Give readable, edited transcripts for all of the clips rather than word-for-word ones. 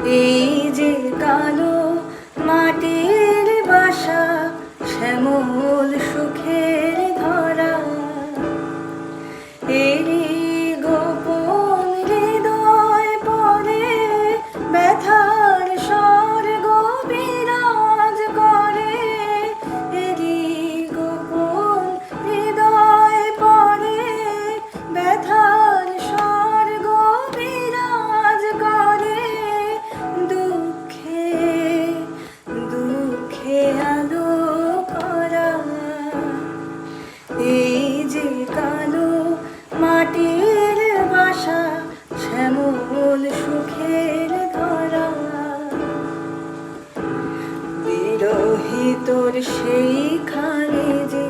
এই যে কালো মাটির বাসা, শ্যামল সুখের ধরা, এরই গোপন হৃদয় পরে ব্যথার স্বর্গ বিরাজ করে। এরই গোপন হৃদয় পরে ব্যথার স্বর্গ বিরাজ করে। দুঃখে দুঃখে আলো করা, এই যে কালো মাটির বাসা, শ্যামল সুখের ধরা। বিরহী তোর সেইখানে যে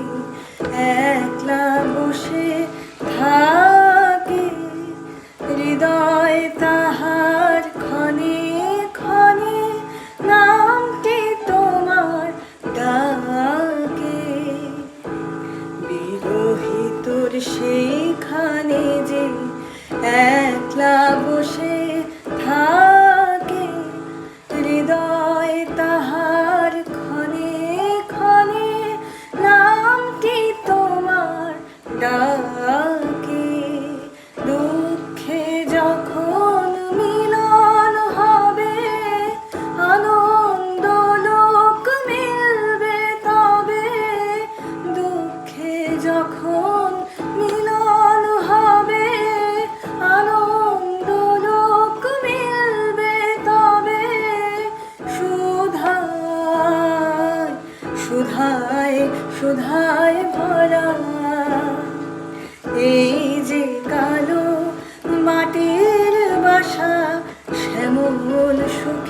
একলা বসে থাকে, হৃদয় তাহার ক্ষণে ক্ষণে নামটি তোমার ডাকে। বিরহী তোর সেইখানে যে একলা বসে থাকে, হৃদয় তাহার ক্ষণে ক্ষণে নামটি তোমার ডাকে। দুঃখে যখন মিলন হবে, আনন্দ লোক মিলবে তবে। দুঃখে যখন মিলন হবে, আনন্দ লোক মিলবে তবে। সুধায় সুধায় সুধায় ভরা, এই যে কালো মাটির বাসা, শ্যামল সুখ